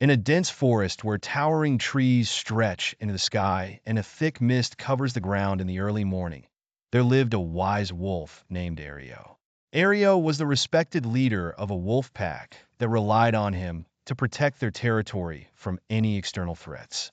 In a dense forest where towering trees stretch into the sky and a thick mist covers the ground in the early morning, there lived a wise wolf named Ario. Ario was the respected leader of a wolf pack that relied on him to protect their territory from any external threats.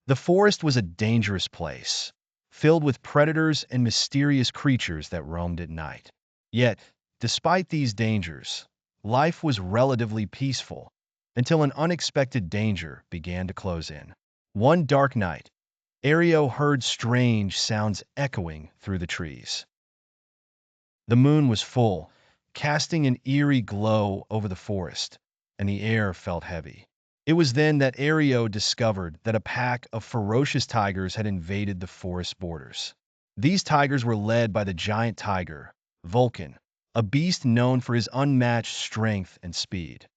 The forest was a dangerous place, filled with predators and mysterious creatures that roamed at night. Yet, despite these dangers, life was relatively peaceful until an unexpected danger began to close in. One dark night, Ario heard strange sounds echoing through the trees. The moon was full, casting an eerie glow over the forest, and the air felt heavy. It was then that Ario discovered that a pack of ferocious tigers had invaded the forest borders. These tigers were led by the giant tiger, Vulcan, a beast known for his unmatched strength and speed.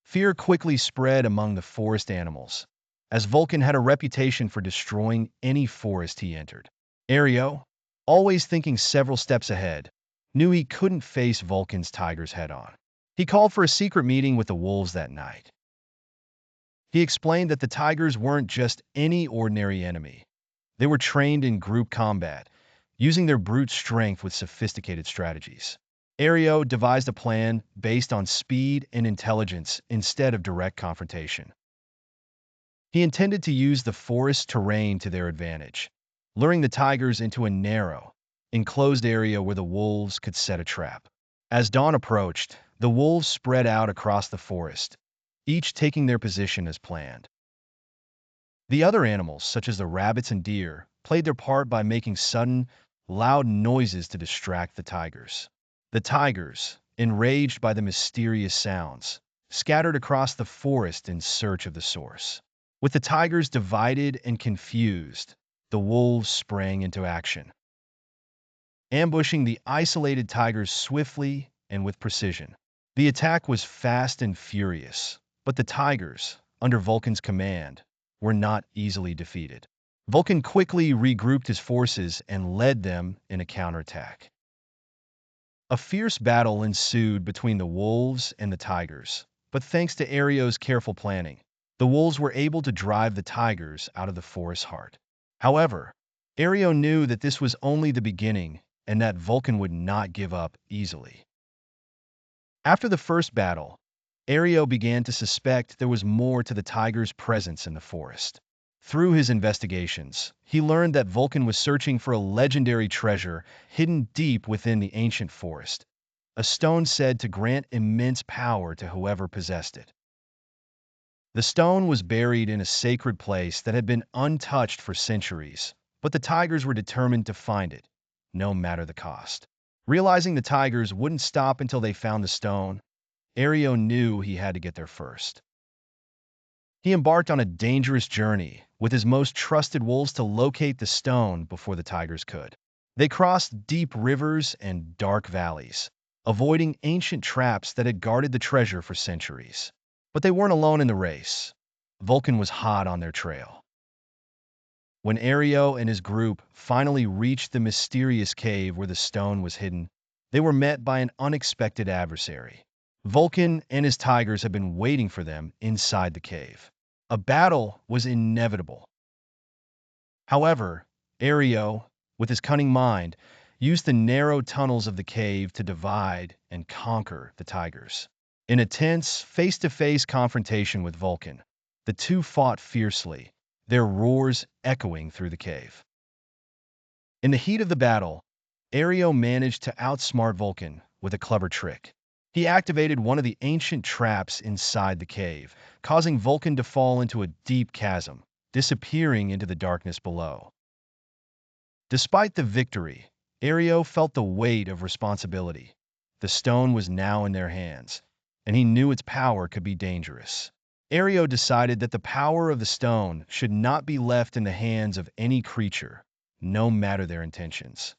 Fear quickly spread among the forest animals, as Vulcan had a reputation for destroying any forest he entered. Ario, always thinking several steps ahead, knew he couldn't face Vulcan's tigers head-on. He called for a secret meeting with the wolves that night. He explained that the tigers weren't just any ordinary enemy. They were trained in group combat, using their brute strength with sophisticated strategies. Ario devised a plan based on speed and intelligence instead of direct confrontation. He intended to use the forest terrain to their advantage, luring the tigers into a narrow, enclosed area where the wolves could set a trap. As dawn approached, the wolves spread out across the forest, each taking their position as planned. The other animals, such as the rabbits and deer, played their part by making sudden, loud noises to distract the tigers. The tigers, enraged by the mysterious sounds, scattered across the forest in search of the source. With the tigers divided and confused, the wolves sprang into action, ambushing the isolated tigers swiftly and with precision. The attack was fast and furious, but the tigers, under Vulcan's command, were not easily defeated. Vulcan quickly regrouped his forces and led them in a counterattack. A fierce battle ensued between the wolves and the tigers, but thanks to Ario's careful planning, the wolves were able to drive the tigers out of the forest's heart. However, Ario knew that this was only the beginning and that Vulcan would not give up easily. After the first battle, Ario began to suspect there was more to the tigers' presence in the forest. Through his investigations, he learned that Vulcan was searching for a legendary treasure hidden deep within the ancient forest, a stone said to grant immense power to whoever possessed it. The stone was buried in a sacred place that had been untouched for centuries, but the tigers were determined to find it, no matter the cost. Realizing the tigers wouldn't stop until they found the stone, Ario knew he had to get there first. He embarked on a dangerous journey with his most trusted wolves to locate the stone before the tigers could. They crossed deep rivers and dark valleys, avoiding ancient traps that had guarded the treasure for centuries. But they weren't alone in the race. Vulcan was hot on their trail. When Ario and his group finally reached the mysterious cave where the stone was hidden, they were met by an unexpected adversary. Vulcan and his tigers had been waiting for them inside the cave. A battle was inevitable. However, Ario, with his cunning mind, used the narrow tunnels of the cave to divide and conquer the tigers. In a tense, face-to-face confrontation with Vulcan, the two fought fiercely, their roars echoing through the cave. In the heat of the battle, Ario managed to outsmart Vulcan with a clever trick. He activated one of the ancient traps inside the cave, causing Vulcan to fall into a deep chasm, disappearing into the darkness below. Despite the victory, Ario felt the weight of responsibility. The stone was now in their hands, and he knew its power could be dangerous. Ario decided that the power of the stone should not be left in the hands of any creature, no matter their intentions.